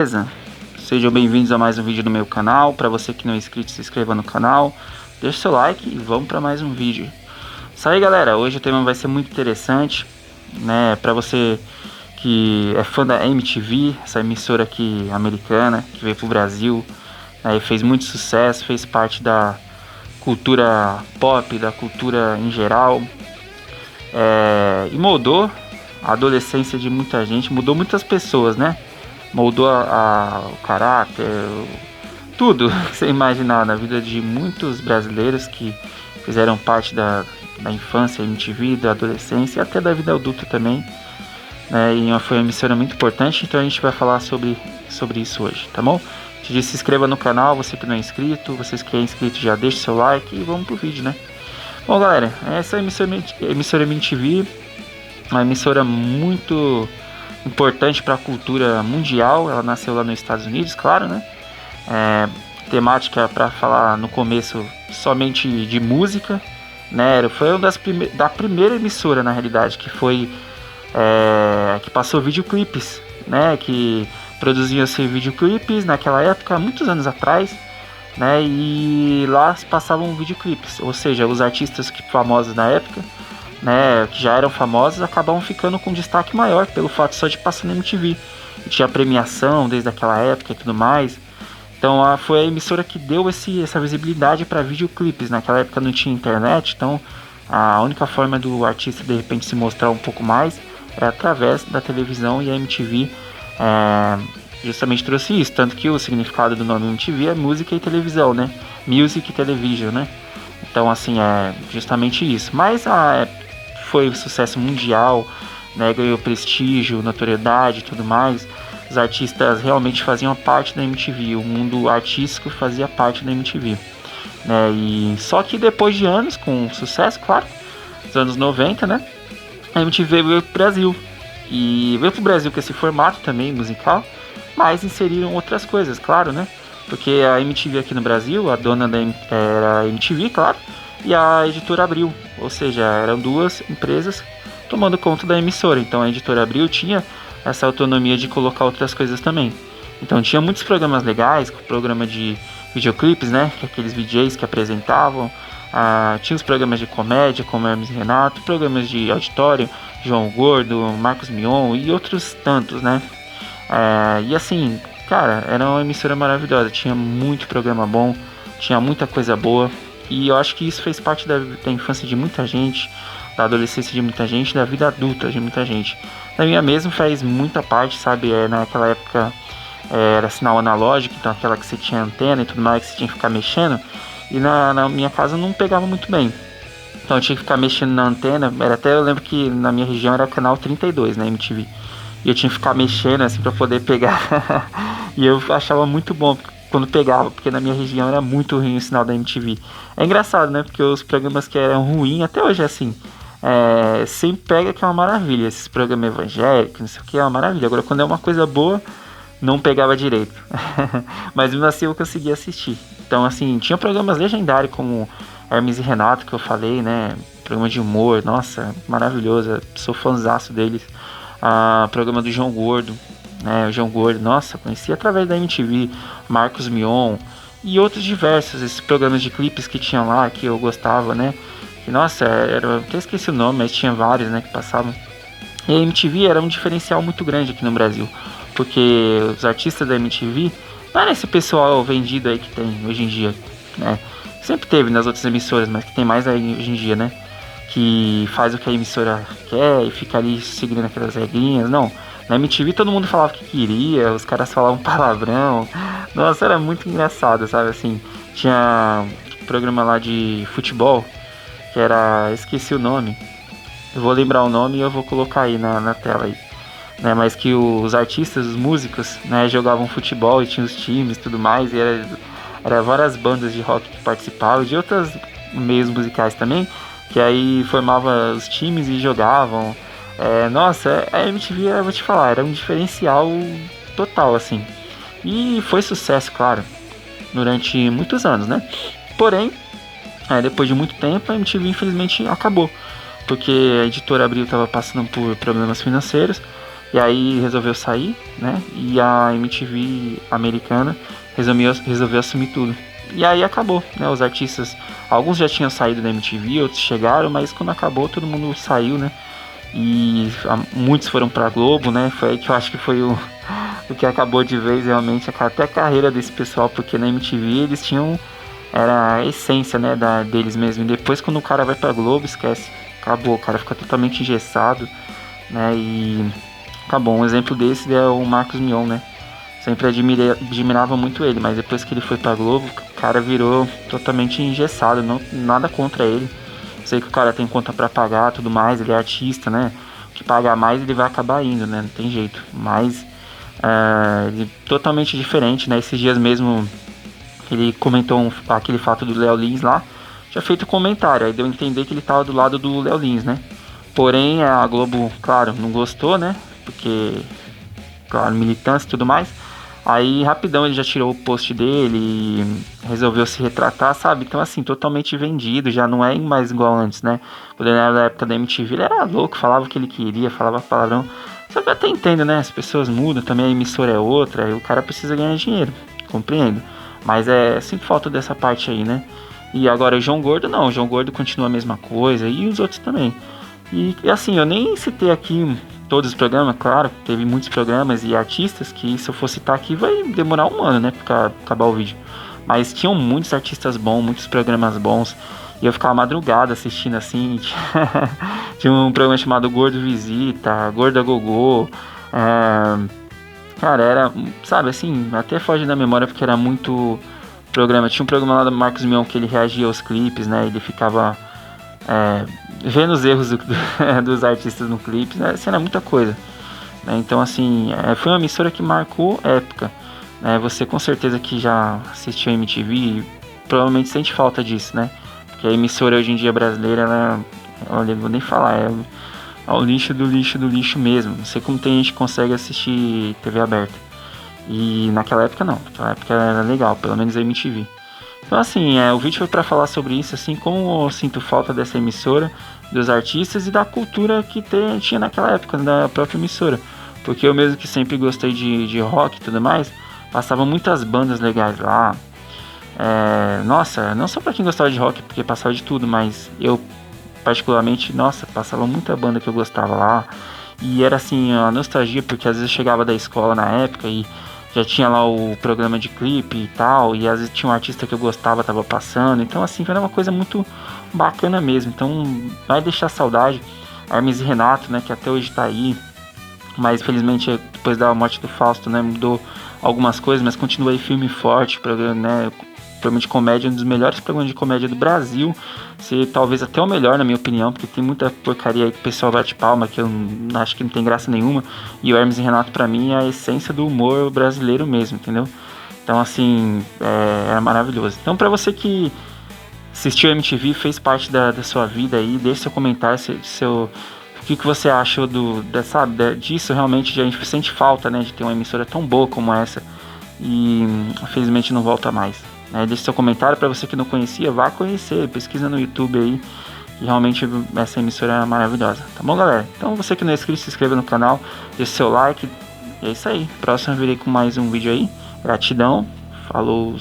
Beleza? Sejam bem-vindos a mais um vídeo do meu canal. Para você que não é inscrito, se inscreva no canal, deixe seu like e vamos para mais um vídeo. Isso aí, galera, hoje o tema vai ser muito interessante, né? Para você que é fã da MTV, essa emissora aqui americana que veio pro Brasil, né, e fez muito sucesso, fez parte da cultura pop, da cultura em geral, e moldou a adolescência de muita gente, mudou muitas pessoas, né? Moldou o caráter, tudo que você imaginar na vida de muitos brasileiros que fizeram parte da infância, MTV, da adolescência e até da vida adulta também, né? E foi uma emissora muito importante, então a gente vai falar sobre isso hoje, tá bom? Te disse, se inscreva no canal, você que não é inscrito, vocês que é inscrito já deixa seu like e vamos pro vídeo, né? Bom, galera, essa emissora MTV, uma emissora muito importante para a cultura mundial. Ela nasceu lá nos Estados Unidos, claro, né? Temática para falar no começo somente de música, né? Foi uma da primeira emissora, na realidade, que foi que passou videoclipes, né? Que produziam-se videoclipes naquela época, muitos anos atrás, né? E lá passavam videoclipes, ou seja, os artistas famosos na época, né, que já eram famosos, acabavam ficando com destaque maior pelo fato só de passar na MTV. E tinha premiação desde aquela época e tudo mais. Então foi a emissora que deu essa visibilidade para videoclipes. Naquela época não tinha internet, então a única forma do artista de repente se mostrar um pouco mais era através da televisão, e a MTV justamente trouxe isso. Tanto que o significado do nome MTV é música e televisão, né? Music Television, né? Então assim, é justamente isso. Mas foi um sucesso mundial, né? Ganhou prestígio, notoriedade e tudo mais. Os artistas realmente faziam parte da MTV, o mundo artístico fazia parte da MTV, né? E só que depois de anos, com sucesso, claro, nos anos 90, né? A MTV veio pro Brasil. E veio pro Brasil com esse formato também musical, mas inseriram outras coisas, claro, né? Porque a MTV aqui no Brasil, a dona era a MTV, claro, e a editora Abril, ou seja, eram duas empresas tomando conta da emissora. Então a editora Abril tinha essa autonomia de colocar outras coisas também. Então tinha muitos programas legais, programa de videoclipes, né, que aqueles VJs que apresentavam, tinha os programas de comédia como Hermes e Renato, programas de auditório, João Gordo, Marcos Mion e outros tantos, né. E assim, cara, era uma emissora maravilhosa, tinha muito programa bom, tinha muita coisa boa. E eu acho que isso fez parte da infância de muita gente, da adolescência de muita gente, da vida adulta de muita gente. Na minha mesmo faz muita parte, sabe? Naquela época era sinal analógico, então aquela que você tinha antena e tudo mais, que você tinha que ficar mexendo. E na minha casa não pegava muito bem. Então eu tinha que ficar mexendo na antena. Eu lembro que na minha região era canal 32 na MTV. E eu tinha que ficar mexendo assim pra poder pegar. E eu achava muito bom quando pegava, porque na minha região era muito ruim o sinal da MTV. É engraçado, né? Porque os programas que eram ruins, até hoje é assim, sempre pega, que é uma maravilha. Esses programas evangélicos, não sei o que, é uma maravilha. Agora quando é uma coisa boa, não pegava direito. Mas mesmo assim eu conseguia assistir. Então assim, tinha programas legendários como Hermes e Renato, que eu falei, né? Programa de humor, nossa, maravilhoso, sou fãzaço deles. Programa do João Gordo, né? O João Gordo, nossa, conheci através da MTV, Marcos Mion e outros diversos, esses programas de clipes que tinham lá, que eu gostava, né? Que, nossa, até esqueci o nome, mas tinha vários, né, que passavam. E a MTV era um diferencial muito grande aqui no Brasil, porque os artistas da MTV não era esse pessoal vendido aí que tem hoje em dia, né? Sempre teve nas outras emissoras, mas que tem mais aí hoje em dia, né? Que faz o que a emissora quer e fica ali seguindo aquelas regrinhas. Não, na MTV todo mundo falava o que queria, os caras falavam palavrão. Nossa, era muito engraçado, sabe? Assim, tinha um programa lá de futebol, que era, esqueci o nome, eu vou lembrar o nome e eu vou colocar aí na tela aí, né? Mas que os artistas, os músicos, né, jogavam futebol e tinha os times e tudo mais, e era várias bandas de rock que participavam, de outros meios musicais também, que aí formava os times e jogavam. Nossa, a MTV, eu vou te falar, era um diferencial total, assim. E foi sucesso, claro, durante muitos anos, né? Porém, depois de muito tempo, a MTV infelizmente acabou, porque a editora Abril estava passando por problemas financeiros, E aí resolveu sair, né? E a MTV americana resolveu assumir tudo. E aí acabou, né? Os artistas, alguns já tinham saído da MTV, outros chegaram, mas quando acabou todo mundo saiu, né? E muitos foram pra Globo, né? Foi aí que eu acho que foi o que acabou de vez realmente até a carreira desse pessoal, porque na MTV eles tinham, era a essência, né, deles mesmo. E depois quando o cara vai pra Globo, esquece, acabou, o cara fica totalmente engessado, né? E acabou. Um exemplo desse é o Marcos Mion, né? Sempre admirava muito ele, mas depois que ele foi pra Globo, o cara virou totalmente engessado, não, nada contra ele. Sei que o cara tem conta pra pagar, tudo mais, ele é artista, né? O que pagar mais ele vai acabar indo, né? Não tem jeito. Mas ele totalmente diferente, né? Esses dias mesmo ele comentou aquele fato do Léo Lins lá, tinha feito um comentário, aí deu a entender que ele tava do lado do Léo Lins, né? Porém a Globo, claro, não gostou, né? Porque, claro, militância e tudo mais. Aí rapidão ele já tirou o post dele e resolveu se retratar, sabe? Então assim, totalmente vendido, já não é mais igual antes, né? Quando ele era na época da MTV, ele era louco, falava o que ele queria, falava palavrão. Só que eu até entendo, né? As pessoas mudam, também a emissora é outra, aí o cara precisa ganhar dinheiro, compreendo. Mas sinto falta dessa parte aí, né? E agora o João Gordo não, o João Gordo continua a mesma coisa e os outros também. E assim, eu nem citei aqui todos os programas, claro, teve muitos programas e artistas que se eu for citar aqui vai demorar um ano, né, pra acabar o vídeo. Mas tinham muitos artistas bons, muitos programas bons. E eu ficava madrugada assistindo assim. Tinha um programa chamado Gordo Visita, Gorda Gogô. Cara, era, sabe, assim, até foge da memória porque era muito programa. Tinha um programa lá do Marcos Mion que ele reagia aos clipes, né? Ele ficava vendo os erros dos artistas no clipe, né? Assim, era muita coisa, né? Então, assim, foi uma emissora que marcou época, né? Você com certeza que já assistiu a MTV provavelmente sente falta disso, né? Porque a emissora hoje em dia brasileira, olha, vou nem falar, é o lixo do lixo do lixo mesmo. Não sei como tem gente que consegue assistir TV aberta. E naquela época não, naquela época era legal, pelo menos a MTV. Então assim, o vídeo foi para falar sobre isso, assim, como eu sinto falta dessa emissora, dos artistas e da cultura que tinha naquela época, da própria emissora. Porque eu mesmo que sempre gostei de rock e tudo mais, passava muitas bandas legais lá. Nossa, não só para quem gostava de rock, porque passava de tudo, mas eu particularmente, nossa, passava muita banda que eu gostava lá. E era assim, a nostalgia, porque às vezes eu chegava da escola na época e já tinha lá o programa de clipe e tal, e às vezes tinha um artista que eu gostava, tava passando, então assim, era uma coisa muito bacana mesmo, então vai deixar saudade. Hermes e Renato, né, que até hoje tá aí, mas felizmente depois da morte do Fausto, né, mudou algumas coisas, mas continua aí firme e forte, programa, né, programa de comédia, um dos melhores programas de comédia do Brasil, talvez até o melhor na minha opinião, porque tem muita porcaria aí que o pessoal bate palma, que eu acho que não tem graça nenhuma, e o Hermes e Renato pra mim é a essência do humor brasileiro mesmo, entendeu? Então assim, é maravilhoso. Então pra você que assistiu a MTV, fez parte da sua vida aí, deixe seu comentário, o que você achou disso. Realmente já sente falta, né, de ter uma emissora tão boa como essa, e infelizmente não volta mais. Deixe seu comentário. Para você que não conhecia, vá conhecer, pesquisa no YouTube aí, que realmente essa emissora é maravilhosa, tá bom, galera? Então você que não é inscrito, se inscreva no canal, deixe seu like, e é isso aí. Próximo eu virei com mais um vídeo aí. Gratidão, falou.